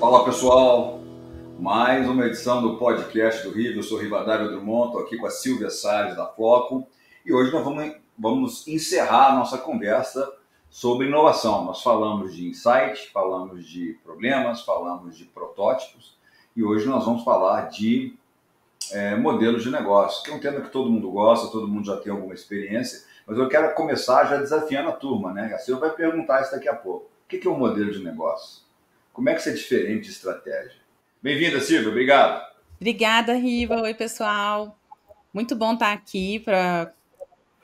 Fala pessoal, mais uma edição do podcast do Rio. Eu sou Rivadavio Drummond, estou aqui com a Silvia Salles da Floco e hoje nós vamos encerrar a nossa conversa sobre inovação. Nós falamos de insight, falamos de problemas, falamos de protótipos e hoje nós vamos falar de modelos de negócio, que é um tema que todo mundo gosta, todo mundo já tem alguma experiência, mas eu quero começar já desafiando a turma, né? A Silvia vai perguntar isso daqui a pouco. O que é um modelo de negócio? Como é que isso é diferente de estratégia? Bem-vinda, Silvia. Obrigado. Obrigada, Riva. Oi, pessoal. Muito bom estar aqui para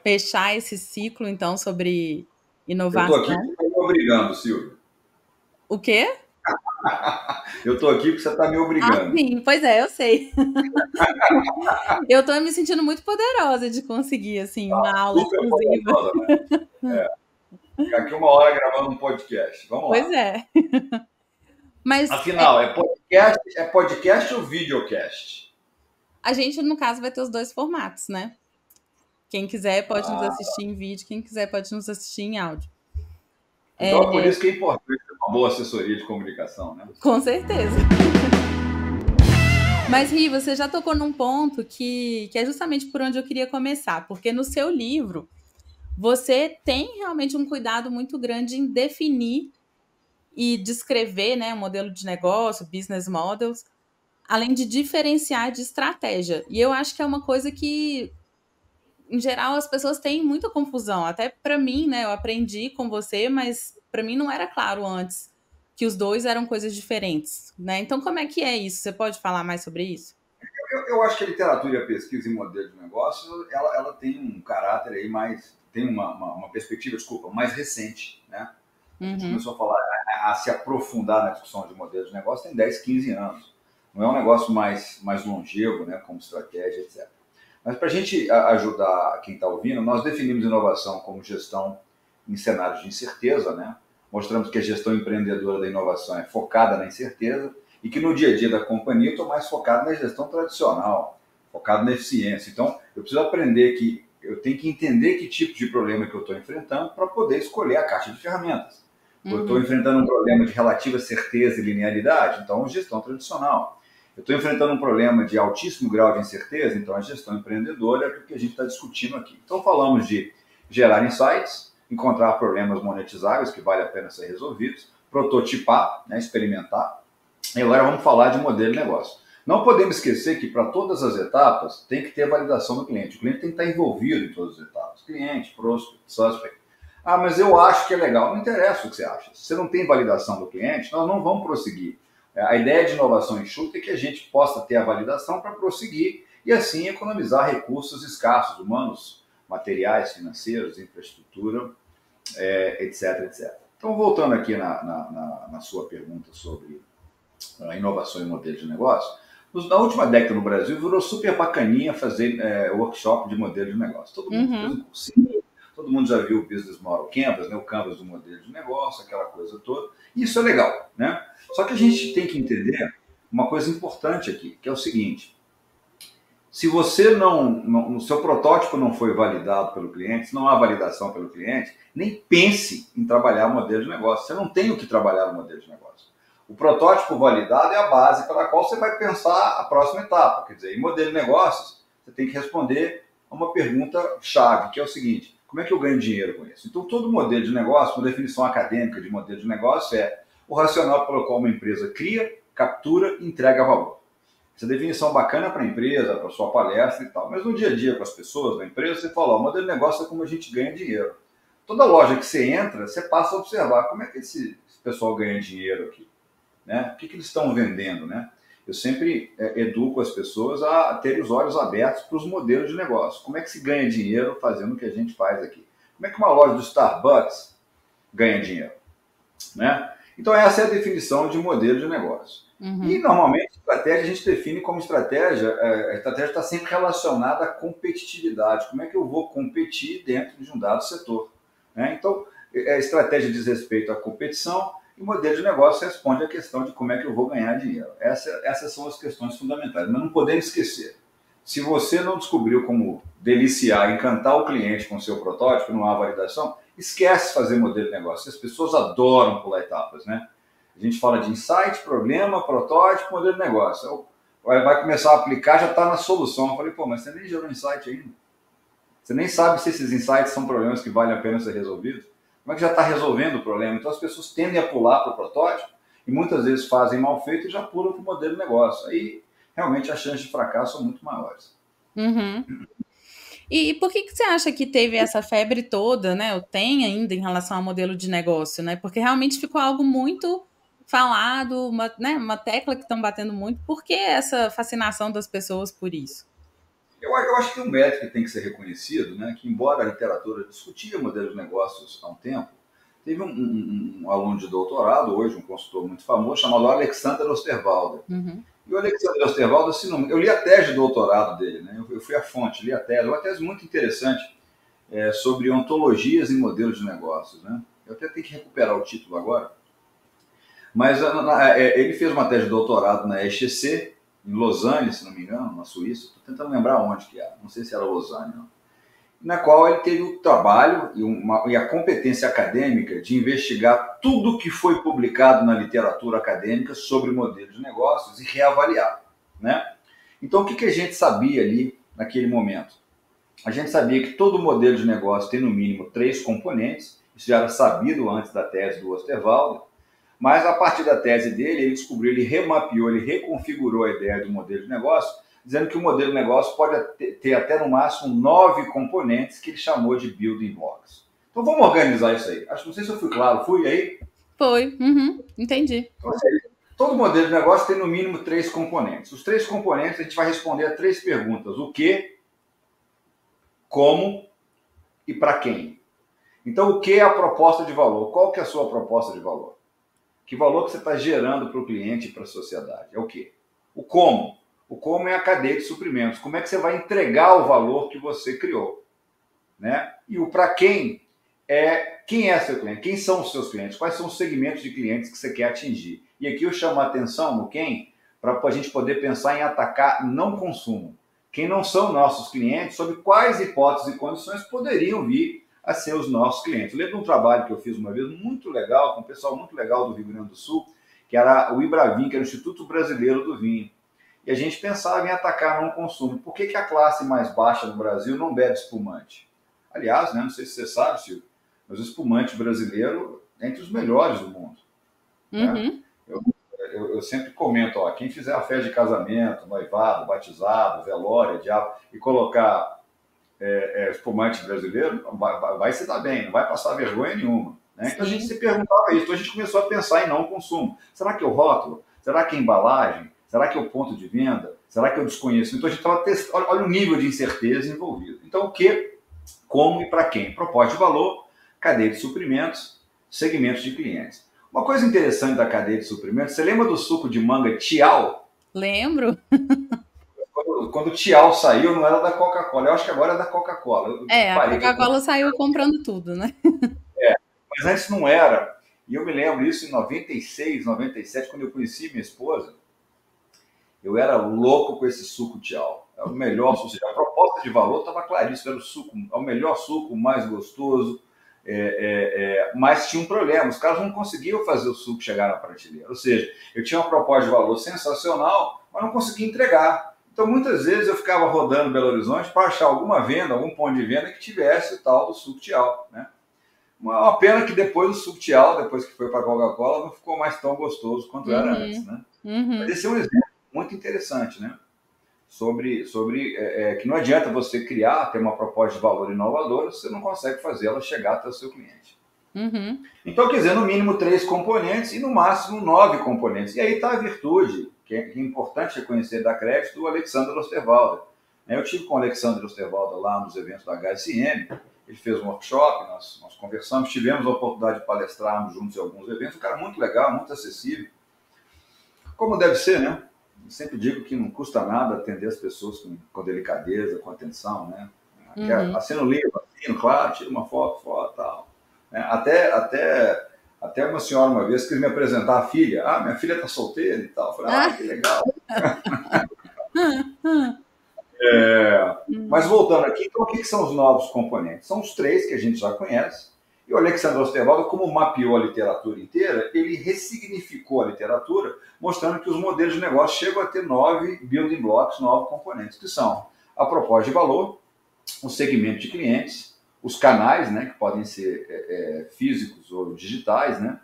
fechar esse ciclo, então, sobre Eu estou aqui inovação. porque estou me obrigando, Silvia. O quê? Eu estou aqui porque você está me Ah, obrigando. sim. Pois é, eu sei. Eu estou me sentindo muito poderosa de conseguir, assim, uma aula Super exclusiva. poderosa, né? Ficar aqui uma hora gravando um podcast. Vamos Pois lá. é. Mas Afinal, é podcast ou videocast? a gente, no caso, vai ter os dois formatos, né? Quem quiser pode nos assistir em vídeo, quem quiser pode nos assistir em áudio. Então é por isso que é importante ter uma boa assessoria de comunicação, né? Com certeza. Mas, Ri, você já tocou num ponto que é justamente por onde eu queria começar, porque no seu livro você tem realmente um cuidado muito grande em definir e descrever, né, o modelo de negócio, business models, além de diferenciar de estratégia. E eu acho que é uma coisa que, em geral, as pessoas têm muita confusão. Até para mim, né, eu aprendi com você, mas para mim não era claro antes que os dois eram coisas diferentes, né? Então, como é que é isso? Você pode falar mais sobre isso? Eu acho que a literatura e a pesquisa em modelo de negócio, ela tem um caráter aí mais, tem uma perspectiva, desculpa, mais recente, né? A gente Uhum. começou a falar, a se aprofundar na discussão de modelos de negócio tem 10, 15 anos. Não é um negócio mais longevo, né, como estratégia, etc. Mas para a gente ajudar quem está ouvindo, nós definimos inovação como gestão em cenários de incerteza, né? Mostramos que a gestão empreendedora da inovação é focada na incerteza e que no dia a dia da companhia eu estou mais focado na gestão tradicional, focado na eficiência. Então, eu preciso aprender que eu tenho que entender que tipo de problema que eu estou enfrentando para poder escolher a caixa de ferramentas. Eu estou enfrentando um problema de relativa certeza e linearidade, então gestão tradicional. Eu estou enfrentando um problema de altíssimo grau de incerteza, então a gestão empreendedora é o que a gente está discutindo aqui. Então falamos de gerar insights, encontrar problemas monetizáveis que vale a pena ser resolvidos, prototipar, né, experimentar. E agora vamos falar de modelo de negócio. Não podemos esquecer que para todas as etapas tem que ter a validação do cliente. O cliente tem que estar envolvido em todas as etapas. Cliente, prospect, suspect. Ah, mas eu acho que é legal. Não interessa o que você acha. Se você não tem validação do cliente, nós não vamos prosseguir. A ideia de inovação enxuta é que a gente possa ter a validação para prosseguir e assim economizar recursos escassos, humanos, materiais, financeiros, infraestrutura, etc, etc. Então, voltando aqui na sua pergunta sobre a inovação e modelo de negócio, na última década no Brasil virou super bacaninha fazer workshop de modelo de negócio. Todo mundo fez um cursinho, todo mundo já viu o Business Model Canvas, né, o Canvas do modelo de negócio, aquela coisa toda. E isso é legal, né? Só que a gente tem que entender uma coisa importante aqui, que é o seguinte: se você o seu protótipo não foi validado pelo cliente, se não há validação pelo cliente, nem pense em trabalhar o modelo de negócio. Você não tem o que trabalhar no modelo de negócio. O protótipo validado é a base pela qual você vai pensar a próxima etapa. Quer dizer, em modelo de negócios, você tem que responder a uma pergunta chave, que é o seguinte: como é que eu ganho dinheiro com isso? Então, todo modelo de negócio, uma definição acadêmica de modelo de negócio é o racional pelo qual uma empresa cria, captura e entrega valor. Essa definição bacana para a empresa, para a sua palestra e tal. Mas no dia a dia com as pessoas da empresa, você fala, o modelo de negócio é como a gente ganha dinheiro. Toda loja que você entra, você passa a observar como é que esse pessoal ganha dinheiro aqui. Né? O que eles estão vendendo, né? Eu sempre educo as pessoas a terem os olhos abertos para os modelos de negócio. Como é que se ganha dinheiro fazendo o que a gente faz aqui? Como é que uma loja do Starbucks ganha dinheiro? Né? Então essa é a definição de modelo de negócio. E normalmente estratégia a gente define como estratégia, a estratégia está sempre relacionada à competitividade. Como é que eu vou competir dentro de um dado setor? Né? Então a estratégia diz respeito à competição, e o modelo de negócio responde à questão de como é que eu vou ganhar dinheiro. Essas são as questões fundamentais. Mas não podemos esquecer, se você não descobriu como deliciar, encantar o cliente com o seu protótipo, não há validação, esquece fazer modelo de negócio. As pessoas adoram pular etapas, né? A gente fala de insight, problema, protótipo, modelo de negócio. Vai começar a aplicar, já está na solução. Eu falei, pô, mas você nem gerou insight ainda. Você nem sabe se esses insights são problemas que valem a pena ser resolvidos. Como é que já está resolvendo o problema? Então as pessoas tendem a pular para o protótipo e muitas vezes fazem mal feito e já pulam para o modelo de negócio. Aí realmente as chances de fracasso são muito maiores. Uhum. E por que você acha que teve essa febre toda, né? Ou tem ainda em relação ao modelo de negócio, né? Porque realmente ficou algo muito falado, uma tecla que estão batendo muito. Por que essa fascinação das pessoas por isso? Eu acho que tem um mérito que tem que ser reconhecido, né? Que embora a literatura discutia modelos de negócios há um tempo, teve um aluno de doutorado, hoje um consultor muito famoso, chamado Alexander Osterwalder. Uhum. E o Alexander Osterwalder, eu li a tese de doutorado dele, né? Eu fui à fonte, li a tese, uma tese muito interessante sobre ontologias em modelos de negócios, né? Eu até tenho que recuperar o título agora. Mas ele fez uma tese de doutorado na ESHC, em Lausanne, se não me engano, na Suíça. Estou tentando lembrar onde que era, não sei se era Lausanne, não. Na qual ele teve o trabalho e a competência acadêmica de investigar tudo que foi publicado na literatura acadêmica sobre modelos de negócios e reavaliar, né? Então, o que a gente sabia ali naquele momento? A gente sabia que todo modelo de negócio tem no mínimo 3 componentes, isso já era sabido antes da tese do Osterwalder, mas a partir da tese dele, ele descobriu, ele remapeou, ele reconfigurou a ideia do modelo de negócio, dizendo que o modelo de negócio pode ter até no máximo 9 componentes que ele chamou de building blocks. Então vamos organizar isso aí. Não sei se eu fui claro, fui aí? Foi, entendi. Então, todo modelo de negócio tem no mínimo 3 componentes. Os 3 componentes a gente vai responder a 3 perguntas: o que, como e para quem. Então o que é a proposta de valor? Qual que é a sua proposta de valor? Que valor que você está gerando para o cliente e para a sociedade? É o quê? O como. O como é a cadeia de suprimentos. Como é que você vai entregar o valor que você criou? Né? E o para quem é seu cliente? Quem são os seus clientes? Quais são os segmentos de clientes que você quer atingir? E aqui eu chamo a atenção no quem, para a gente poder pensar em atacar não consumo. Quem não são nossos clientes, sob quais hipóteses e condições poderiam vir a ser os nossos clientes. Eu lembro de um trabalho que eu fiz uma vez muito legal, com um pessoal muito legal do Rio Grande do Sul, que era o IBRAVIN, que era o Instituto Brasileiro do Vinho. E a gente pensava em atacar não consumo. Por que a classe mais baixa no Brasil não bebe espumante? Aliás, né, não sei se você sabe, Silvio, mas o espumante brasileiro é entre os melhores do mundo. Né? Eu sempre comento, quem fizer a festa de casamento, noivado, batizado, velório, diabo, e colocar espumante brasileiro, vai se dar bem, não vai passar vergonha nenhuma. Né? Então a gente se perguntava isso, então a gente começou a pensar em não consumo. Será que é o rótulo? Será que é a embalagem? Será que é o ponto de venda? Será que eu desconheço? Então a gente estava testando, olha o nível de incerteza envolvido. Então o que, como e para quem? Proposta de valor, cadeia de suprimentos, segmentos de clientes. Uma coisa interessante da cadeia de suprimentos, você lembra do suco de manga Tial? Lembro. Quando o Tial saiu, não era da Coca-Cola. Eu acho que agora é da Coca-Cola. A Coca-Cola saiu comprando tudo, né? Mas antes não era. E eu me lembro isso em 96, 97, quando eu conheci minha esposa. Eu era louco com esse suco Tial. Era o melhor suco. A proposta de valor estava claríssima. Era o suco, é o melhor suco, o mais gostoso. Mas tinha um problema. Os caras não conseguiam fazer o suco chegar na prateleira. Ou seja, eu tinha uma proposta de valor sensacional, mas não conseguia entregar. Então, muitas vezes eu ficava rodando Belo Horizonte para achar alguma venda, algum ponto de venda que tivesse o tal do suco Tial, né? Uma pena que depois o suco Tial, depois que foi para a Coca-Cola, não ficou mais tão gostoso quanto era antes, né? Mas esse é um exemplo muito interessante, né? Sobre que não adianta você ter uma proposta de valor inovadora se você não consegue fazê-la chegar até o seu cliente. Então, quer dizer, no mínimo 3 componentes e no máximo 9 componentes. E aí está a virtude, que é importante reconhecer, da crédito do Alexander Osterwalder. Eu tive com o Alexander Osterwalder lá nos eventos da HSM, ele fez um workshop, nós conversamos, tivemos a oportunidade de palestrarmos juntos em alguns eventos, um cara muito legal, muito acessível. Como deve ser, né? Eu sempre digo que não custa nada atender as pessoas com delicadeza, com atenção, né? Assina o livro, claro, tira uma foto, tal. Até uma senhora uma vez quis me apresentar a filha. Minha filha está solteira e tal. Eu falei, que legal. Mas voltando aqui, então o que são os novos componentes? São os 3 que a gente já conhece. E o Alexander Osterwalder, como mapeou a literatura inteira, ele ressignificou a literatura, mostrando que os modelos de negócio chegam a ter 9 building blocks, 9 componentes, que são a proposta de valor, o segmento de clientes, os canais, né, que podem ser físicos ou digitais, né,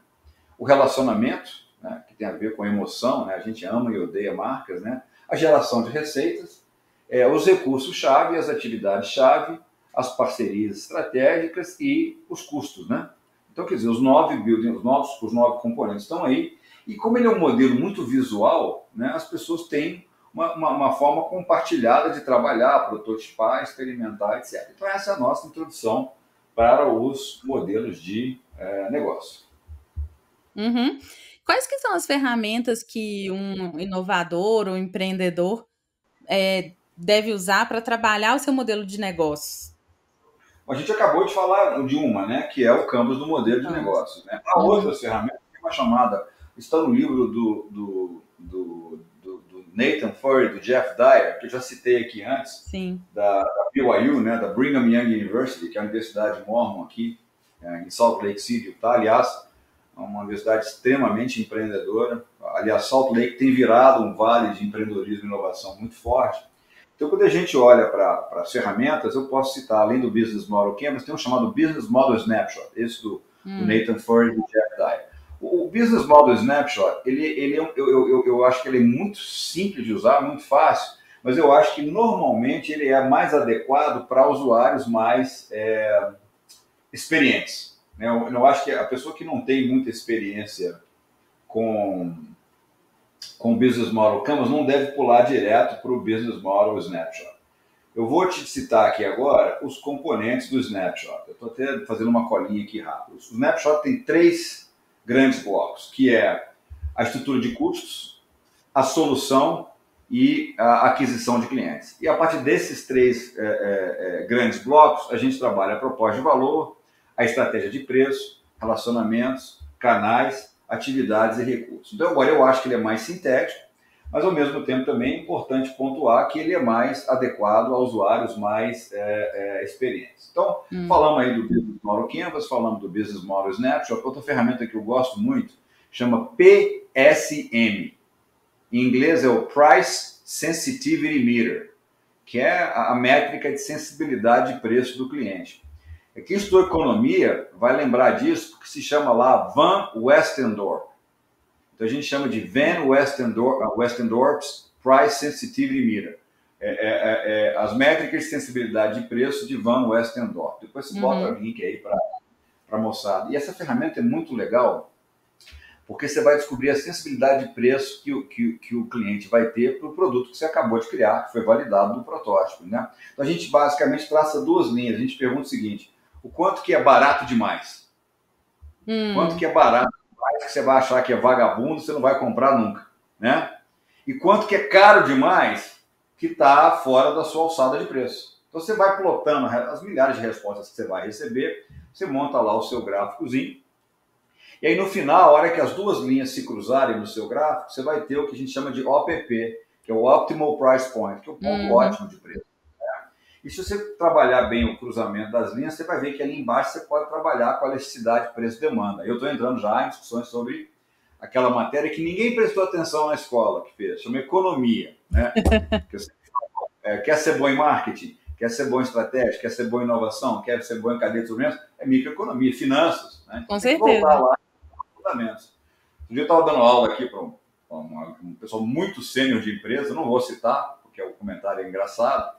o relacionamento, né, que tem a ver com a emoção, né, a gente ama e odeia marcas, né, a geração de receitas, os recursos-chave, as atividades-chave, as parcerias estratégicas e os custos, né? Então, quer dizer, os 9 building, os 9 componentes estão aí. E como ele é um modelo muito visual, né, as pessoas têm uma forma compartilhada de trabalhar, prototipar, experimentar, etc. Então, essa é a nossa introdução para os modelos de negócio. Uhum. Quais que são as ferramentas que um inovador ou empreendedor deve usar para trabalhar o seu modelo de negócios? A gente acabou de falar de uma, né, que é o Canvas do modelo de negócio. Né? Há outras ferramentas, tem uma chamada, está no livro do Nathan Furry, do Jeff Dyer, que eu já citei aqui antes, Sim. da BYU, né, da Brigham Young University, que é a Universidade Mormon aqui em Salt Lake City, Utah. Aliás, é uma universidade extremamente empreendedora. Aliás, Salt Lake tem virado um vale de empreendedorismo e inovação muito forte. Então, quando a gente olha para as ferramentas, eu posso citar, além do Business Model Canvas, tem um chamado Business Model Snapshot, esse do Nathan Furry e do Jeff Dyer. O Business Model Snapshot, eu acho que ele é muito simples de usar, muito fácil, mas eu acho que normalmente ele é mais adequado para usuários mais experientes. Né? Eu acho que a pessoa que não tem muita experiência com o Business Model Canvas não deve pular direto para o Business Model Snapshot. Eu vou te citar aqui agora os componentes do Snapshot. Eu estou até fazendo uma colinha aqui rápido. O Snapshot tem 3 grandes blocos, que é a estrutura de custos, a solução e a aquisição de clientes. E a partir desses 3 grandes blocos, a gente trabalha a proposta de valor, a estratégia de preço, relacionamentos, canais, atividades e recursos. Então, agora eu acho que ele é mais sintético, mas ao mesmo tempo também é importante pontuar que ele é mais adequado a usuários mais experientes. Então, falamos aí do Business Model Canvas, falamos do Business Model Snapshot. Outra ferramenta que eu gosto muito chama PSM. Em inglês é o Price Sensitivity Meter, que é a métrica de sensibilidade de preço do cliente. Quem estudou economia vai lembrar disso, porque se chama lá Van Westendorp. Então a gente chama de Van Westendorp's Price Sensitivity Meter. As métricas de sensibilidade de preço de Van Westendorp. Depois você bota o link aí para a moçada. E essa ferramenta é muito legal, porque você vai descobrir a sensibilidade de preço que o cliente vai ter para o produto que você acabou de criar, que foi validado no protótipo. Né? Então a gente basicamente traça 2 linhas. A gente pergunta o seguinte: o quanto que é barato demais? Quanto que é barato demais que você vai achar que é vagabundo, você não vai comprar nunca, né? E quanto que é caro demais que está fora da sua alçada de preço. Então você vai plotando as milhares de respostas que você vai receber, você monta lá o seu gráficozinho, e aí no final, a hora que as 2 linhas se cruzarem no seu gráfico, você vai ter o que a gente chama de OPP, que é o Optimal Price Point, que é o ponto ótimo de preço. E se você trabalhar bem o cruzamento das linhas, você vai ver que ali embaixo você pode trabalhar com a elasticidade preço-demanda. Eu estou entrando já em discussões sobre aquela matéria que ninguém prestou atenção na escola, que fez, chama economia. Né? Quer ser bom em marketing, quer ser bom em estratégia, quer ser bom em inovação, quer ser bom em cadeia de suprimentos, é microeconomia, finanças. Né? Com certeza. Voltar lá nos fundamentos. Um dia eu estava dando aula aqui para um pessoal muito sênior de empresa, não vou citar, porque o comentário é engraçado.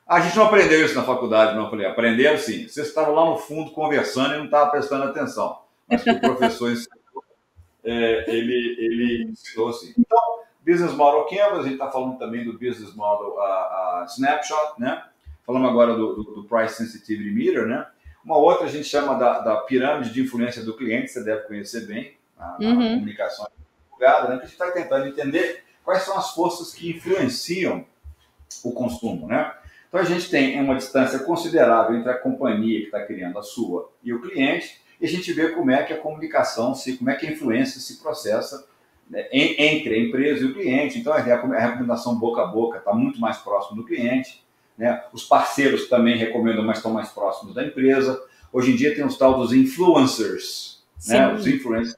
A gente não aprendeu isso na faculdade, não. Eu falei, aprenderam sim. Vocês estavam lá no fundo conversando e não estavam prestando atenção. Mas que o professor ensinou, ele ensinou assim. Então, Business Model Canvas, a gente está falando também do Business Model Snapshot, né? Falamos agora do Price Sensitivity Meter, né? Uma outra a gente chama da pirâmide de influência do cliente, você deve conhecer bem, a comunicação divulgada, né? Que a gente está tentando entender quais são as forças que influenciam o consumo, né? Então, a gente tem uma distância considerável entre a companhia que está criando a sua e o cliente, e a gente vê como é que a comunicação, como é que a influência se processa, né, entre a empresa e o cliente. Então, a recomendação boca a boca está muito mais próximo do cliente, né? Os parceiros também recomendam, mas estão mais próximos da empresa. Hoje em dia tem os tal dos influencers, né? Os Sim. influencers,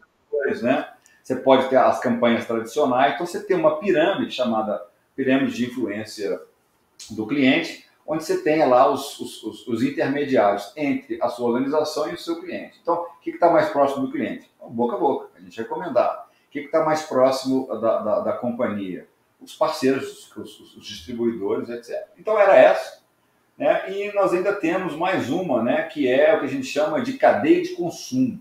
né? Você pode ter as campanhas tradicionais, então você tem uma pirâmide chamada pirâmide de influência do cliente, onde você tenha lá os intermediários entre a sua organização e o seu cliente. Então, o que está mais próximo do cliente? Boca a boca, a gente recomendar. O que está mais próximo da companhia? Os parceiros, os distribuidores, etc. Então, era essa. Né? E nós ainda temos mais uma, né, que é o que a gente chama de cadeia de consumo.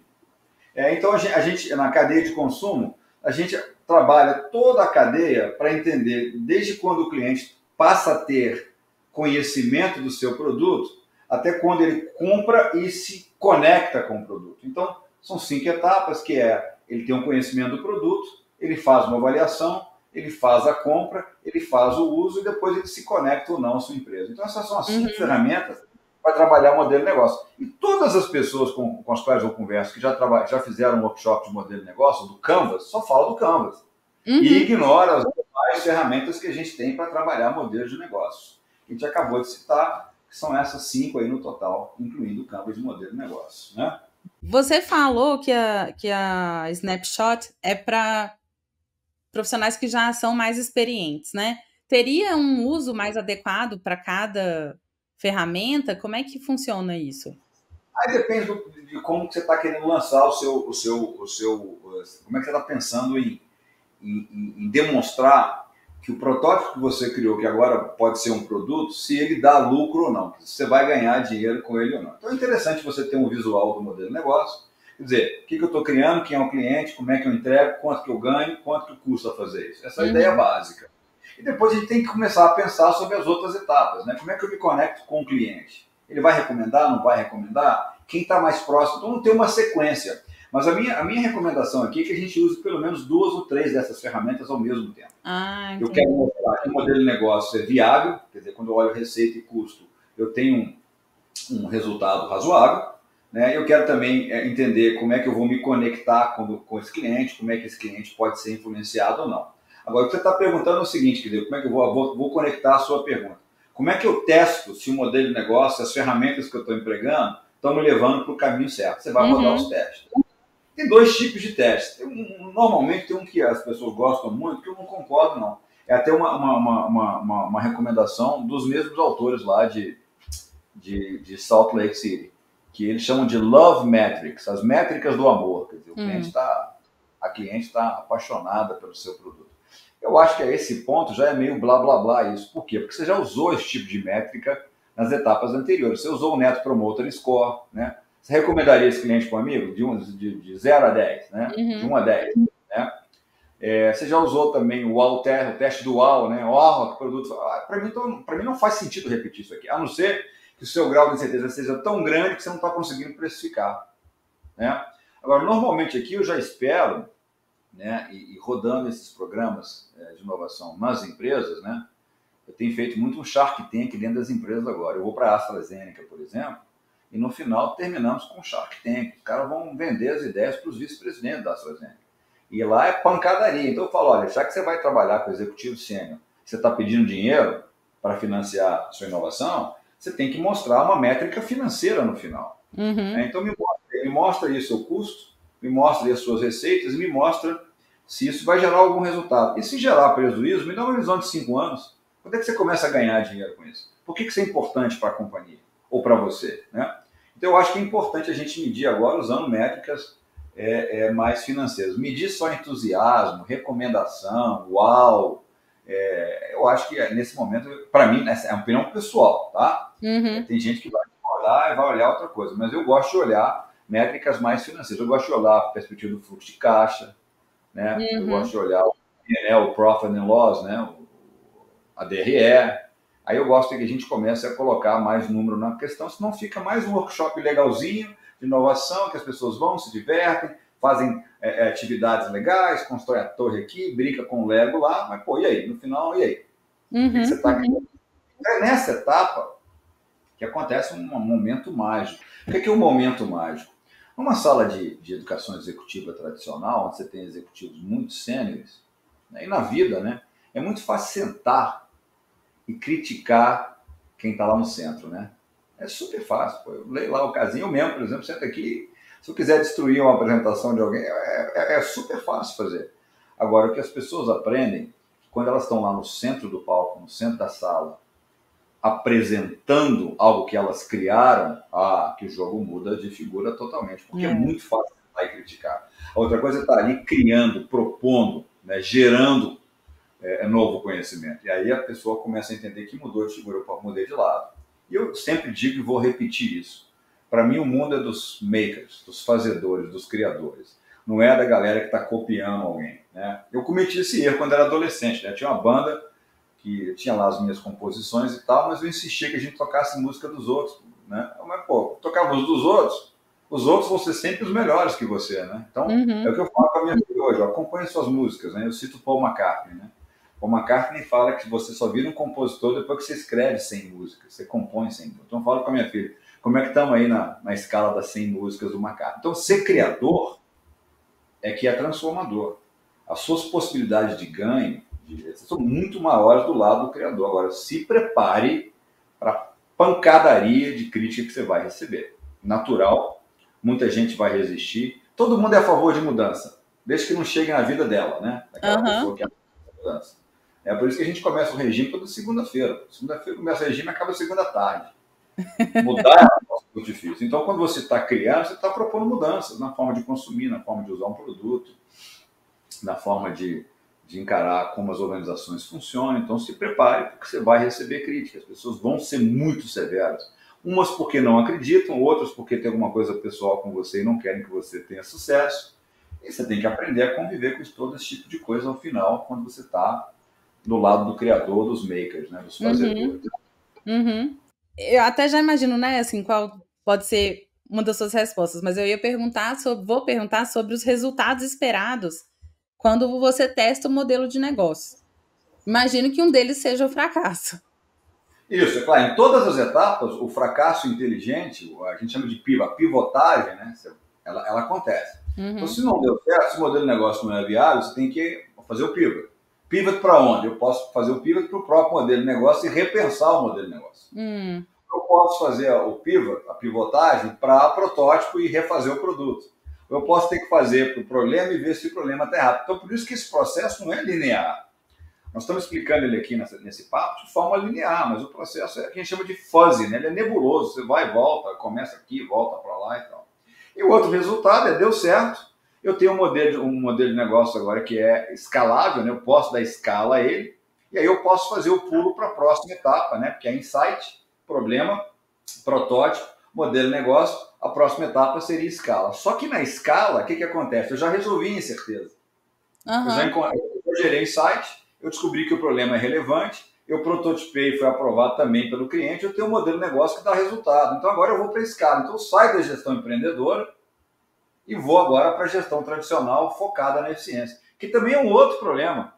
Então, a gente, na cadeia de consumo, a gente trabalha toda a cadeia para entender desde quando o cliente passa a ter conhecimento do seu produto até quando ele compra e se conecta com o produto. Então, são 5 etapas, que é ele tem um conhecimento do produto, ele faz uma avaliação, ele faz a compra, ele faz o uso e depois ele se conecta ou não à sua empresa. Então, essas são as 5 ferramentas para trabalhar o modelo de negócio. E todas as pessoas com as quais eu converso, que já fizeram um workshop de modelo de negócio, do Canvas, só falam do Canvas. E ignora as demais ferramentas que a gente tem para trabalhar modelos de negócio. A gente acabou de citar, que são essas 5 aí no total, incluindo o Canvas de modelo de negócio. Né? Você falou que a Snapshot é para profissionais que já são mais experientes, né? Teria um uso mais adequado para cada ferramenta? Como é que funciona isso? Aí depende de como que você está querendo lançar o seu. Como é que você está pensando em demonstrar que o protótipo que você criou, que agora pode ser um produto, se ele dá lucro ou não, se você vai ganhar dinheiro com ele ou não. Então é interessante você ter um visual do modelo de negócio, quer dizer, o que eu estou criando, quem é o cliente, como é que eu entrego, quanto que eu ganho, quanto que custa fazer isso. Essa é a ideia básica. E depois a gente tem que começar a pensar sobre as outras etapas, né? Como é que eu me conecto com o cliente? Ele vai recomendar, não vai recomendar? Quem está mais próximo? Então não tem uma sequência. Mas a minha recomendação aqui é que a gente use pelo menos 2 ou 3 dessas ferramentas ao mesmo tempo. Eu quero mostrar que o modelo de negócio é viável, quer dizer, quando eu olho receita e custo, eu tenho um resultado razoável. Né? Eu quero também entender como é que eu vou me conectar com esse cliente, como é que esse cliente pode ser influenciado ou não. Agora, o que você está perguntando é o seguinte, quer dizer, como é que eu vou conectar a sua pergunta? Como é que eu testo se o modelo de negócio, as ferramentas que eu estou empregando, estão me levando para o caminho certo? Você vai rodar os testes. Tem 2 tipos de testes. Normalmente tem um que as pessoas gostam muito, que eu não concordo, não. É até uma recomendação dos mesmos autores lá de Salt Lake City, que eles chamam de Love Metrics, as métricas do amor. Quer dizer, a cliente está apaixonada pelo seu produto. Eu acho que a esse ponto já é meio blá blá blá isso. Por quê? Porque você já usou esse tipo de métrica nas etapas anteriores. Você usou o Net Promoter Score, né? Você recomendaria esse cliente para um amigo de 0 a 10, né? De 1 a 10, né? Você já usou também o WOW, o teste do WOW, né? Que produto. Para mim não faz sentido repetir isso aqui, a não ser que o seu grau de incerteza seja tão grande que você não está conseguindo precificar. Né? Agora, normalmente aqui eu já espero, né, e rodando esses programas de inovação nas empresas, né, eu tenho feito muito um Shark Tank dentro das empresas agora. Eu vou para a AstraZeneca, por exemplo, e no final terminamos com o Shark Tank. Os caras vão vender as ideias para os vice-presidentes da AstraZeneca. E lá é pancadaria. Então eu falo, olha, já que você vai trabalhar com o executivo sênior, você está pedindo dinheiro para financiar a sua inovação, você tem que mostrar uma métrica financeira no final. Então me mostra aí o seu custo, me mostra aí as suas receitas, me mostra se isso vai gerar algum resultado. E se gerar prejuízo, me dá uma visão de 5 anos. Quando é que você começa a ganhar dinheiro com isso? Por que isso é importante para a companhia? Ou para você? Né? Então eu acho que é importante a gente medir agora usando métricas mais financeiras. Medir só entusiasmo, recomendação, uau. Eu acho que nesse momento, para mim, essa é uma opinião pessoal, tá? Tem gente que vai olhar e vai olhar outra coisa, mas eu gosto de olhar métricas mais financeiras. Eu gosto de olhar a perspectiva do fluxo de caixa, né? Eu gosto de olhar o Profit and Loss, né? A DRE. Aí eu gosto que a gente comece a colocar mais número na questão, senão fica mais um workshop legalzinho de inovação, que as pessoas vão, se divertem, fazem atividades legais, constrói a torre aqui, brinca com o Lego lá, mas pô, e aí? No final, e aí? O que você está querendo? É nessa etapa que acontece um momento mágico. O que é um momento mágico? Numa sala de educação executiva tradicional, onde você tem executivos muito sêniores, né, e na vida, né, é muito fácil sentar e criticar quem está lá no centro, né? É super fácil. Pô. Eu leio lá o casinho, eu mesmo, por exemplo, senta aqui. Se eu quiser destruir uma apresentação de alguém, é super fácil fazer. Agora, o que as pessoas aprendem, quando elas estão lá no centro do palco, no centro da sala, apresentando algo que elas criaram, que o jogo muda de figura totalmente, porque é muito fácil tentar e criticar. A outra coisa é estar ali criando, propondo, né, gerando novo conhecimento. E aí a pessoa começa a entender que mudou de figura, eu mudei de lado. E eu sempre digo e vou repetir isso. Para mim, o mundo é dos makers, dos fazedores, dos criadores. Não é da galera que está copiando alguém. Né? Eu cometi esse erro quando era adolescente. Né? Tinha uma banda que tinha lá as minhas composições e tal, mas eu insistia que a gente tocasse música dos outros. Né? Mas, pô, tocar música dos outros, os outros vão ser sempre os melhores que você. Né? Então, é o que eu falo com a minha filha hoje. Acompanhe suas músicas. Né? Eu cito Paul McCartney. Né? Paul McCartney fala que você só vira um compositor depois que você escreve 100 músicas, você compõe 100 músicas. Então eu falo com a minha filha, como é que estamos aí na escala das 100 músicas do McCartney? Então ser criador é que é transformador. As suas possibilidades de ganho são muito maiores do lado do criador. Agora, se prepare para a pancadaria de crítica que você vai receber. Natural, muita gente vai resistir. Todo mundo é a favor de mudança, desde que não chegue na vida dela, né? Daquela pessoa que é a mudança. É por isso que a gente começa o regime toda segunda-feira. Segunda-feira começa o regime e acaba segunda tarde. Mudar é muito difícil. Então, quando você está criando, você está propondo mudanças na forma de consumir, na forma de usar um produto, na forma de encarar como as organizações funcionam. Então, se prepare, porque você vai receber críticas. As pessoas vão ser muito severas. Umas porque não acreditam, outras porque tem alguma coisa pessoal com você e não querem que você tenha sucesso. E você tem que aprender a conviver com todo esse tipo de coisa ao final, quando você está do lado do criador, dos makers, né, dos fazedores. Eu até já imagino, né, assim, qual pode ser uma das suas respostas, mas eu ia perguntar vou perguntar sobre os resultados esperados quando você testa o modelo de negócio. Imagino que um deles seja o fracasso. Isso, é claro, em todas as etapas, o fracasso inteligente, a gente chama de pivotagem, né, ela acontece. Então, se não deu certo, se o modelo de negócio não é viável, você tem que fazer o pivot. Pivot para onde? Eu posso fazer o pivot para o próprio modelo de negócio e repensar o modelo de negócio. Eu posso fazer o pivot, a pivotagem, para protótipo e refazer o produto. Eu posso ter que fazer para o problema e ver se o problema está errado. Então, por isso que esse processo não é linear. Nós estamos explicando ele aqui nesse papo de forma linear, mas o processo é o que a gente chama de fuzzy, né? Ele é nebuloso, você vai e volta, começa aqui, volta para lá e tal. E o outro resultado é, deu certo, eu tenho um modelo de negócio agora que é escalável, né? Eu posso dar escala a ele, e aí eu posso fazer o pulo para a próxima etapa, né? Porque é insight, problema, protótipo, modelo de negócio, a próxima etapa seria escala. Só que na escala, o que acontece? Eu já resolvi a incerteza. Eu gerei insight, eu descobri que o problema é relevante, eu prototipei e foi aprovado também pelo cliente, eu tenho um modelo de negócio que dá resultado. Então agora eu vou para a escala. Então eu saio da gestão empreendedora e vou agora para a gestão tradicional focada na eficiência, que também é um outro problema.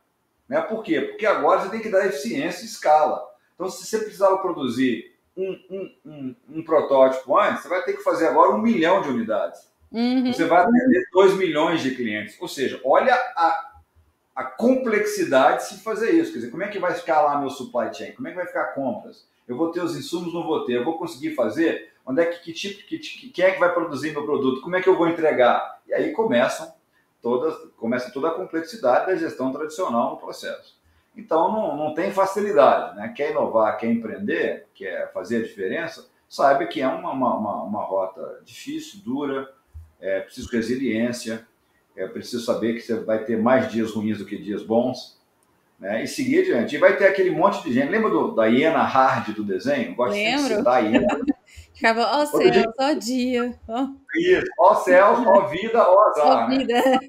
Né? Por quê? Porque agora você tem que dar eficiência e escala. Então se você precisava produzir um protótipo antes, você vai ter que fazer agora 1 milhão de unidades. Você vai atender 2 milhões de clientes. Ou seja, olha a complexidade de se fazer isso. Quer dizer, como é que vai ficar lá meu supply chain? Como é que vai ficar compras? Eu vou ter os insumos, não vou ter? Eu vou conseguir fazer? Onde é quem é que vai produzir meu produto? Como é que eu vou entregar? E aí começa toda a complexidade da gestão tradicional no processo. Então não tem facilidade, né? Quer inovar, quer empreender, quer fazer a diferença, saiba que é uma rota difícil, dura, preciso de resiliência, preciso saber que você vai ter mais dias ruins do que dias bons, né? E seguir adiante. E vai ter aquele monte de gente. Lembra da hiena Hard do desenho? Gosto de citar a hiena. Ficava, ó céus, ó dia. Isso, ó céus, ó vida, ó azar. Né?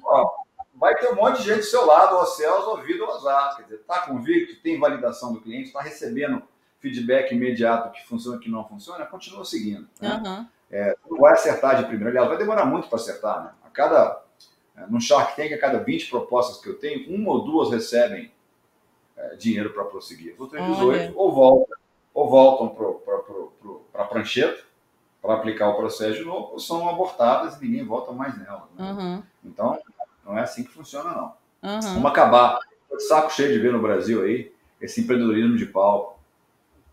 Ó, vai ter um monte de gente do seu lado, ó céus, ó vida, ó azar. Quer dizer, está convicto, tem validação do cliente, está recebendo feedback imediato que funciona, que não funciona, continua seguindo. Né? Não vai acertar de primeira, aliás, vai demorar muito para acertar. Né? No Shark Tank, a cada 20 propostas que eu tenho, 1 ou 2 recebem dinheiro para prosseguir. As outras 18 ou voltam para a prancheta para aplicar o processo de novo, ou são abortadas e ninguém volta mais nela. Né? Então, não é assim que funciona, não. Vamos acabar. Estou de saco cheio de ver no Brasil aí esse empreendedorismo de palco.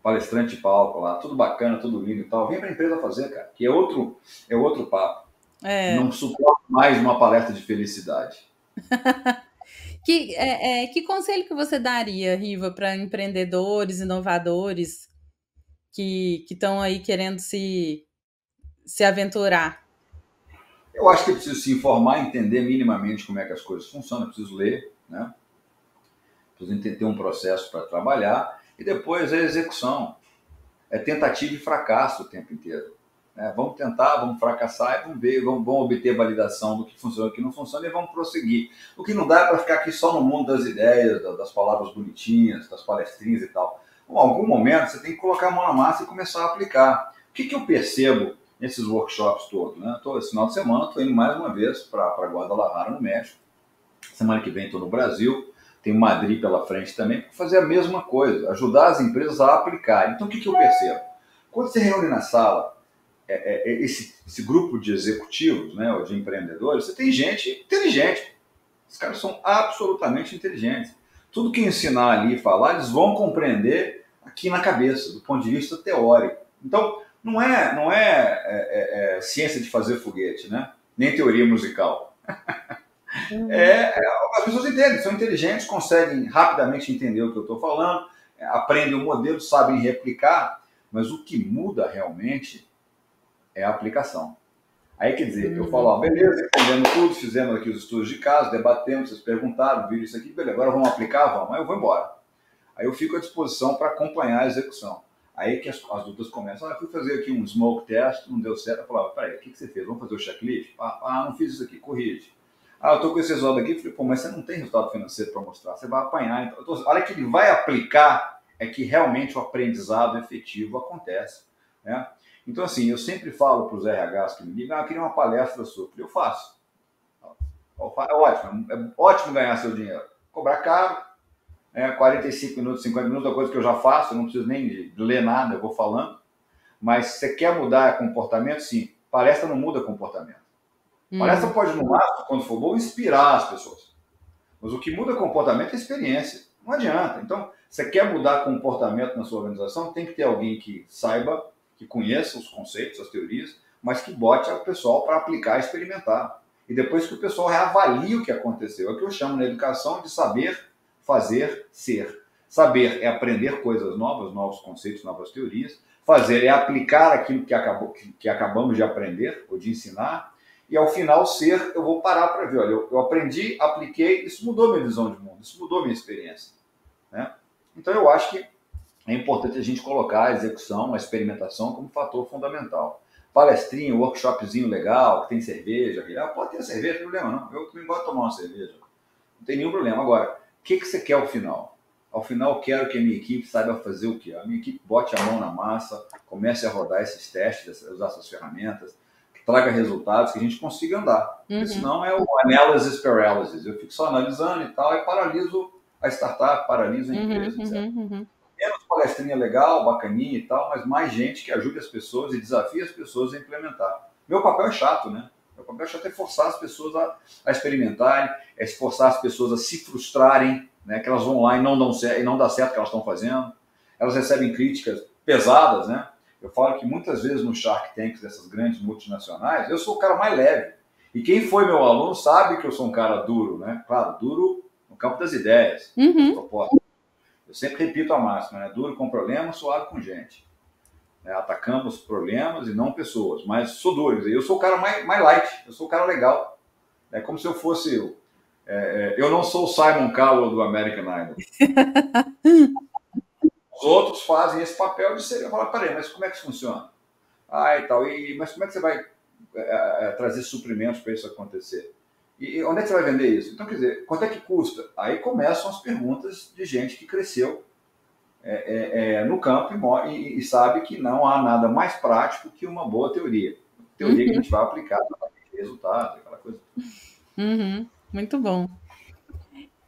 palestrante de palco lá, tudo bacana, tudo lindo e tal. Vem para a empresa fazer, cara, que é outro papo. Não suporto mais uma palestra de felicidade. Que conselho que você daria, Riva, para empreendedores, inovadores que estão aí querendo se aventurar? Eu acho que é preciso se informar, entender minimamente como é que as coisas funcionam, é preciso ler, né? Preciso ter um processo para trabalhar e depois a execução. É tentativa e fracasso o tempo inteiro. Né? Vamos tentar, vamos fracassar e vamos ver, vamos obter validação do que funciona e do que não funciona e vamos prosseguir. O que não dá é para ficar aqui só no mundo das ideias, das palavras bonitinhas, das palestrinhas e tal. Em algum momento você tem que colocar a mão na massa e começar a aplicar. O que eu percebo nesses workshops todos? Né? Esse final de semana estou indo mais uma vez para Guadalajara, no México. Semana que vem estou no Brasil. Tem Madrid pela frente também, para fazer a mesma coisa, ajudar as empresas a aplicar. Então, o que eu percebo? Quando você reúne na sala esse grupo de executivos, né, ou de empreendedores, você tem gente inteligente. Os caras são absolutamente inteligentes. Tudo que ensinar ali e falar, eles vão compreender aqui na cabeça, do ponto de vista teórico. Então, não é ciência de fazer foguete, né? Nem teoria musical. As pessoas entendem, são inteligentes, conseguem rapidamente entender o que eu estou falando, aprendem o modelo, sabem replicar, mas o que muda realmente é a aplicação. Aí, quer dizer, eu falo, beleza, entendemos tudo, fizemos aqui os estudos de caso, debatemos, vocês perguntaram, viram isso aqui, beleza, agora vamos aplicar? Vamos. Aí eu vou embora. Aí eu fico à disposição para acompanhar a execução. Aí que as dúvidas começam. Eu fui fazer aqui um smoke test, não deu certo. Eu falava, peraí, o que você fez? Vamos fazer o checklist? Não fiz isso aqui, corrige. Eu estou com esse resultado aqui. Falei, mas você não tem resultado financeiro para mostrar, você vai apanhar. Então, a hora que ele vai aplicar é que realmente o aprendizado efetivo acontece. Né? Então, assim, eu sempre falo para os RHs que me ligam, eu queria uma palestra sua. Eu faço. É ótimo ganhar seu dinheiro. Cobrar caro, 45 minutos, 50 minutos, é coisa que eu já faço, eu não preciso nem de ler nada, eu vou falando. Mas se você quer mudar comportamento, sim. Palestra não muda comportamento. Palestra pode, no máximo, quando for bom, inspirar as pessoas. Mas o que muda comportamento é experiência. Não adianta. Então, você quer mudar comportamento na sua organização, tem que ter alguém que saiba, que conheça os conceitos, as teorias, mas que bote o pessoal para aplicar e experimentar. E depois que o pessoal reavalie o que aconteceu. É o que eu chamo na educação de saber, fazer, ser. Saber é aprender coisas novas, novos conceitos, novas teorias. Fazer é aplicar aquilo que acabamos de aprender ou de ensinar. E ao final ser, eu vou parar para ver, olha, eu aprendi, apliquei, isso mudou minha visão de mundo, isso mudou minha experiência. Né? Então eu acho que é importante a gente colocar a execução, a experimentação como fator fundamental. Palestrinha, workshopzinho legal, que tem cerveja, pode ter cerveja, não tem problema não, eu também gosto de tomar uma cerveja, não tem nenhum problema. Agora, o que você quer ao final? Ao final eu quero que a minha equipe saiba fazer o quê? A minha equipe bote a mão na massa, comece a rodar esses testes, usar essas ferramentas, traga resultados, que a gente consiga andar. Porque senão é o analysis paralysis. Eu fico só analisando e tal, e paraliso a startup, paraliso a empresa, etc. Menos palestrinha legal, bacaninha e tal, mas mais gente que ajude as pessoas e desafie as pessoas a implementar. Meu papel é chato, né? Meu papel é chato é forçar as pessoas a experimentarem, é forçar as pessoas a se frustrarem, né? Que elas vão lá e não dão certo, e não dá certo o que elas estão fazendo. Elas recebem críticas pesadas, né? Eu falo que muitas vezes no Shark Tank dessas grandes multinacionais, eu sou o cara mais leve. E quem foi meu aluno sabe que eu sou um cara duro, né? Claro, duro no campo das ideias, das propostas. Eu sempre repito a máxima, né? Duro com problemas, suave com gente. Atacamos problemas e não pessoas, mas sou duro. Eu sou o cara mais light, eu sou o cara legal. É como se eu fosse eu. Eu não sou o Simon Cowell do American Idol. Os outros fazem esse papel de ser. Eu falo, peraí, mas como é que isso funciona? E tal. Mas como é que você vai trazer suprimentos para isso acontecer? E onde é que você vai vender isso? Então, quer dizer, quanto é que custa? Aí começam as perguntas de gente que cresceu no campo e sabe que não há nada mais prático que uma boa teoria. Teoria que a gente vai aplicar para ter resultado, aquela coisa. Muito bom.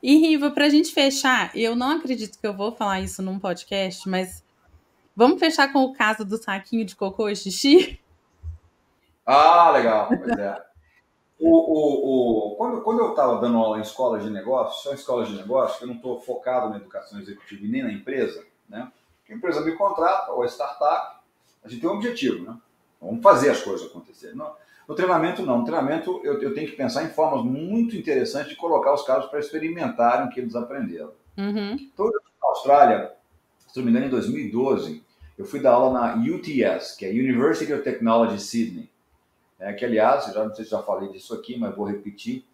E Riva, para a gente fechar, eu não acredito que eu vou falar isso num podcast, mas vamos fechar com o caso do saquinho de cocô e xixi? Legal, pois é. Quando eu estava dando aula em escolas de negócios, são escolas de negócios, que eu não estou focado na educação executiva e nem na empresa, né? A empresa me contrata, ou a startup, a gente tem um objetivo, né? Vamos fazer as coisas acontecerem. No treinamento, não. No treinamento, eu tenho que pensar em formas muito interessantes de colocar os caras para experimentarem o que eles aprenderam. Então, na Austrália, se não me engano, em 2012, eu fui dar aula na UTS, que é University of Technology Sydney. Que, aliás, não sei se já falei disso aqui, mas vou repetir.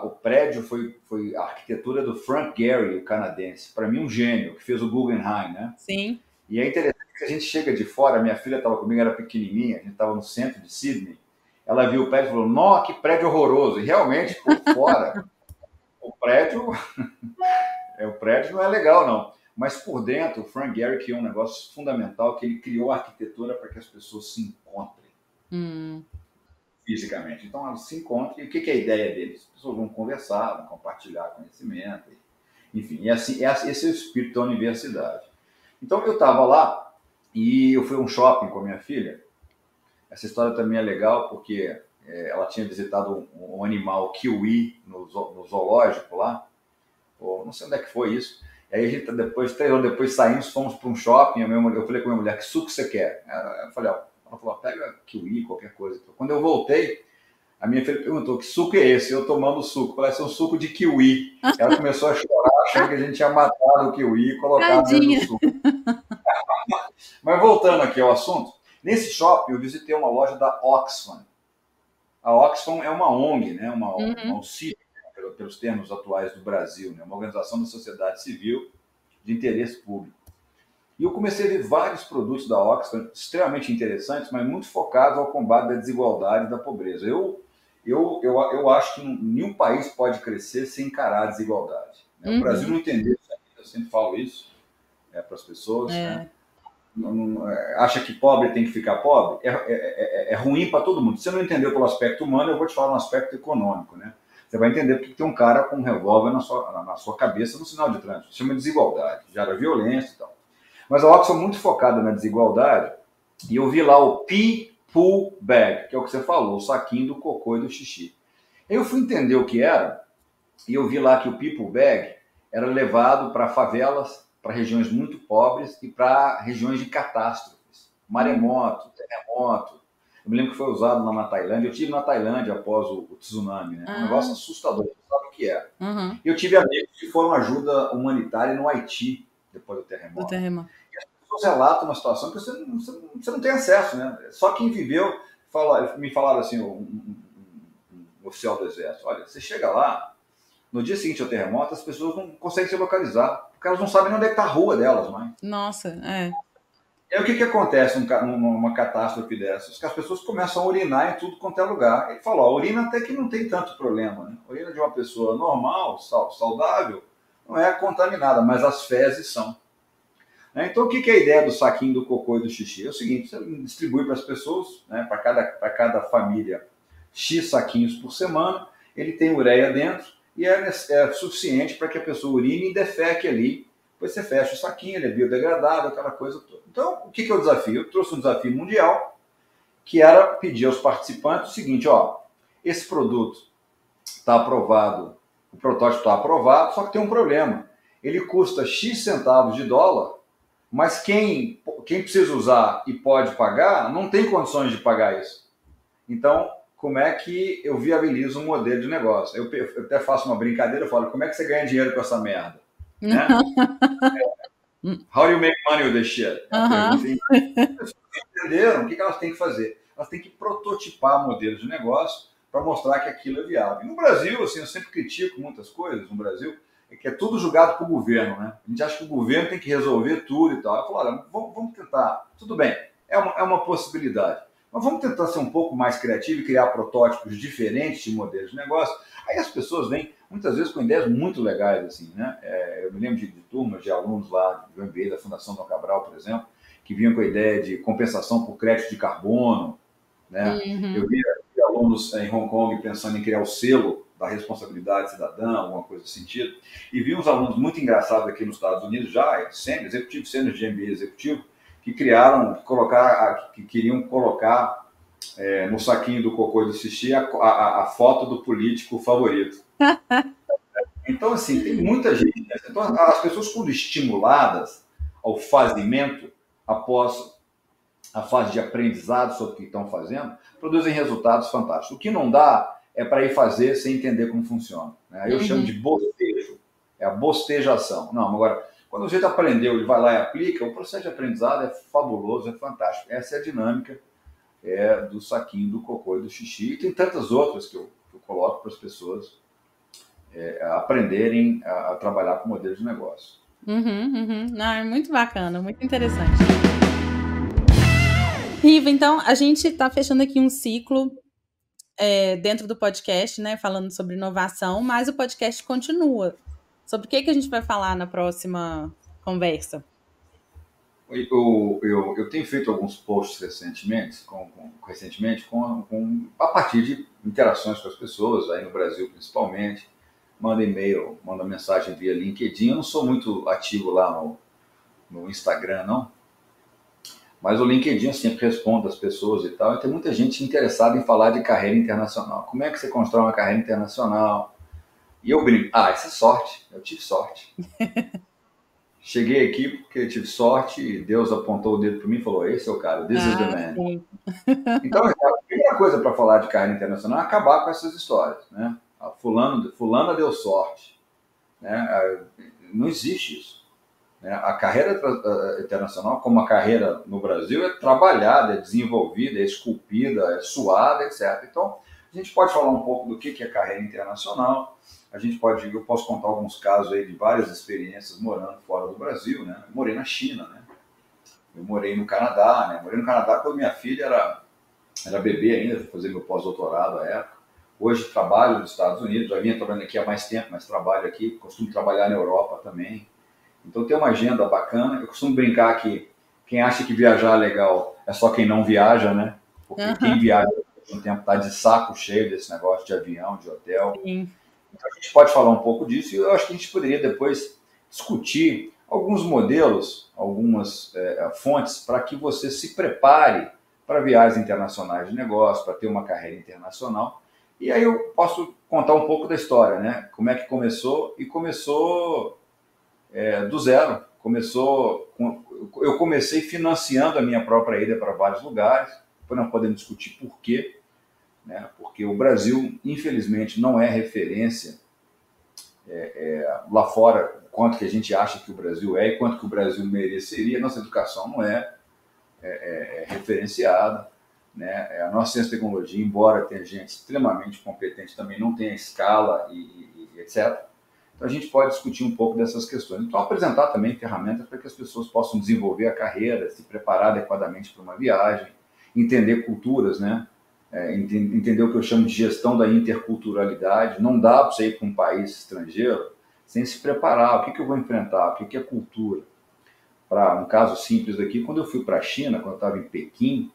O prédio foi a arquitetura do Frank Gehry, o canadense. Para mim, um gênio, que fez o Guggenheim, né? Sim. E é interessante que a gente chega de fora, minha filha estava comigo, era pequenininha, a gente estava no centro de Sydney, ela viu o prédio e falou, nossa, que prédio horroroso. E realmente, por fora, o prédio não é legal, não. Mas por dentro, o Frank Gehry criou um negócio fundamental, que ele criou a arquitetura para que as pessoas se encontrem fisicamente. Então, elas se encontram, e o que é a ideia deles? As pessoas vão conversar, vão compartilhar conhecimento, enfim, esse é o espírito da universidade. Então, eu estava lá, e eu fui a um shopping com a minha filha. Essa história também é legal, porque ela tinha visitado um animal kiwi no zoológico lá, ou não sei onde é que foi isso. E aí a gente, 3 anos depois saímos, fomos para um shopping, eu falei com a minha mulher, que suco você quer? Eu falei, ela falou, pega kiwi, qualquer coisa. Quando eu voltei, a minha filha perguntou, que suco é esse? Eu tomando o suco. Parece um suco de kiwi. Ela começou a chorar, achando que a gente tinha matado o kiwi e colocado dentro do suco. Mas voltando aqui ao assunto, nesse shopping eu visitei uma loja da Oxfam. A Oxfam é uma ONG, né? uma auxílio, pelos termos atuais do Brasil, né? Uma organização da sociedade civil de interesse público. E eu comecei a ver vários produtos da Oxfam extremamente interessantes, mas muito focados ao combate da desigualdade e da pobreza. Eu acho que nenhum país pode crescer sem encarar a desigualdade. Né? O Brasil não entendeu isso ainda, eu sempre falo isso para as pessoas. Né? Acha que pobre tem que ficar pobre? É ruim para todo mundo. Se você não entendeu pelo aspecto humano, eu vou te falar no aspecto econômico. Né? Você vai entender porque tem um cara com um revólver na sua cabeça no sinal de trânsito. Isso chama desigualdade, gera violência e tal. Mas a Oxfam é muito focada na desigualdade, e eu vi lá o Pee-Poo Bag, que é o que você falou, o saquinho do cocô e do xixi. Eu fui entender o que era, e eu vi lá que o Pee-Poo Bag era levado para favelas, para regiões muito pobres e para regiões de catástrofes, maremoto, terremoto. Eu me lembro que foi usado lá na Tailândia. Eu estive na Tailândia após o tsunami, né? Um negócio assustador, você sabe o que é. Eu tive amigos que foram ajuda humanitária no Haiti, depois do terremoto. E as pessoas relatam uma situação que você não tem acesso, né? Só quem viveu, me falaram assim, um oficial do exército, olha, você chega lá, no dia seguinte ao terremoto, as pessoas não conseguem se localizar, porque elas não sabem onde é que está a rua delas, mãe. Nossa, E aí o que acontece numa catástrofe dessas? Que as pessoas começam a urinar em tudo quanto é lugar. Ele falou, a urina até que não tem tanto problema, né? A urina de uma pessoa normal, saudável, não é contaminada, mas as fezes são. Então, o que é a ideia do saquinho do cocô e do xixi? É o seguinte, você distribui para as pessoas, né, para cada família, X saquinhos por semana, ele tem ureia dentro e é suficiente para que a pessoa urine e defeque ali. Depois você fecha o saquinho, ele é biodegradável, aquela coisa toda. Então, o que é o desafio? Eu trouxe um desafio mundial, que era pedir aos participantes o seguinte, esse produto está aprovado, o protótipo está aprovado, só que tem um problema. Ele custa X centavos de dólar, mas quem precisa usar e pode pagar, não tem condições de pagar isso. Então, como é que eu viabilizo um modelo de negócio? Eu até faço uma brincadeira, eu falo, como é que você ganha dinheiro com essa merda? Né? How do you make money with this shit? As pessoas entenderam o que elas têm que fazer. Elas têm que prototipar modelos de negócio para mostrar que aquilo é viável. E no Brasil, assim, eu sempre critico muitas coisas no Brasil, que é tudo julgado para o governo, né? A gente acha que o governo tem que resolver tudo e tal. Eu falo, olha, vamos tentar, tudo bem, é uma possibilidade, mas vamos tentar ser um pouco mais criativo e criar protótipos diferentes de modelos de negócio. Aí as pessoas vêm, muitas vezes, com ideias muito legais, assim, né? Eu me lembro de turmas de alunos lá do MBA, da Fundação Dom Cabral, por exemplo, que vinham com a ideia de compensação por crédito de carbono, né? Eu vi alunos em Hong Kong pensando em criar o selo da responsabilidade cidadã, alguma coisa nesse sentido. E vi uns alunos muito engraçados aqui nos Estados Unidos, já sênior de MBA executivo, que queriam colocar no saquinho do cocô e do xixi a foto do político favorito. Então, assim, tem muita gente. Então, as pessoas, quando estimuladas, ao fazimento, após a fase de aprendizado sobre o que estão fazendo, produzem resultados fantásticos. O que não dá é para ir fazer sem entender como funciona. Né? Eu chamo de bostejo, é a bostejação. Não, agora, quando o sujeito aprendeu, ele vai lá e aplica, o processo de aprendizado é fabuloso, é fantástico. Essa é a dinâmica do saquinho, do cocô e do xixi. E tem tantas outras que eu coloco para as pessoas aprenderem a trabalhar com modelos de negócio. Não, é muito bacana, muito interessante. Riva, então, a gente está fechando aqui um ciclo dentro do podcast, né, falando sobre inovação, mas o podcast continua. Sobre o que a gente vai falar na próxima conversa? Eu tenho feito alguns posts recentemente, a partir de interações com as pessoas, aí no Brasil principalmente. Manda e-mail, manda mensagem via LinkedIn. Eu não sou muito ativo lá no Instagram, não. Mas o LinkedIn eu sempre respondo às pessoas e tal. E tem muita gente interessada em falar de carreira internacional. Como é que você constrói uma carreira internacional? E eu brinco. Isso é sorte. Eu tive sorte. Cheguei aqui porque eu tive sorte e Deus apontou o dedo para mim e falou, esse é o cara, this is the man. Sim. Então, a primeira coisa para falar de carreira internacional é acabar com essas histórias, né? Fulana deu sorte. Né? Não existe isso. Né? A carreira internacional, como a carreira no Brasil, é trabalhada, é desenvolvida, é esculpida, é suada, etc. Então, a gente pode falar um pouco do que é carreira internacional. Eu posso contar alguns casos aí de várias experiências morando fora do Brasil. Né? Eu morei na China, né? Eu morei no Canadá. Né? Morei no Canadá quando minha filha era bebê ainda, fui fazer meu pós-doutorado à época. Hoje trabalho nos Estados Unidos, já vinha trabalhando aqui há mais tempo, mas trabalho aqui, costumo trabalhar na Europa também. Então tem uma agenda bacana. Eu costumo brincar que quem acha que viajar é legal é só quem não viaja, né? Porque quem viaja há um tempo está de saco cheio desse negócio de avião, de hotel. Sim. Então a gente pode falar um pouco disso e eu acho que a gente poderia depois discutir alguns modelos, algumas fontes para que você se prepare para viagens internacionais de negócio, para ter uma carreira internacional. E aí eu posso contar um pouco da história, né? Como é que começou, e começou do zero. Eu comecei financiando a minha própria ida para vários lugares, depois nós podemos discutir por quê, né? Porque o Brasil, infelizmente, não é referência lá fora, quanto que a gente acha que o Brasil é e quanto que o Brasil mereceria. Nossa educação não é referenciada. Né? A nossa ciência e tecnologia, embora tenha gente extremamente competente, também não tem a escala e etc. Então a gente pode discutir um pouco dessas questões. Então apresentar também ferramentas para que as pessoas possam desenvolver a carreira, se preparar adequadamente para uma viagem, entender culturas, né? Entender o que eu chamo de gestão da interculturalidade. Não dá para você ir para um país estrangeiro sem se preparar. O que eu vou enfrentar? O que é cultura? Para um caso simples aqui, quando eu fui para a China, quando eu estava em Pequim,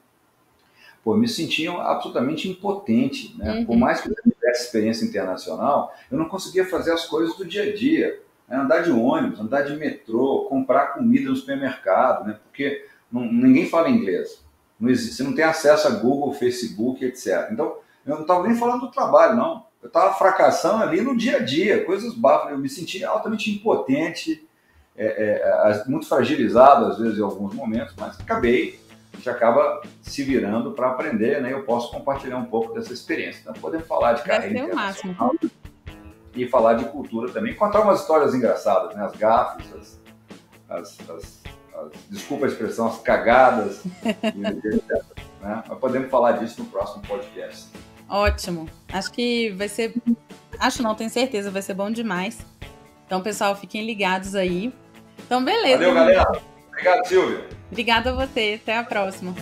eu me sentia absolutamente impotente, né? Por mais que eu tivesse experiência internacional, eu não conseguia fazer as coisas do dia a dia. Né? Andar de ônibus, andar de metrô, comprar comida no supermercado, né? Porque ninguém fala inglês. Você não tem acesso a Google, Facebook, etc. Então, eu não estava nem falando do trabalho, não. Eu estava fracassando ali no dia a dia, coisas bafas. Eu me sentia altamente impotente, muito fragilizado, às vezes, em alguns momentos, mas acabei. A gente acaba se virando para aprender, né? Eu posso compartilhar um pouco dessa experiência. Então, podemos falar de carreira internacional e falar de cultura também. Contar umas histórias engraçadas, né? As gafes, desculpa a expressão, as cagadas, etc. Né? Mas podemos falar disso no próximo podcast. Ótimo. Acho que vai ser... tenho certeza, vai ser bom demais. Então, pessoal, fiquem ligados aí. Então, beleza. Valeu, galera. Obrigado, Silvia. Obrigada a você. Até a próxima.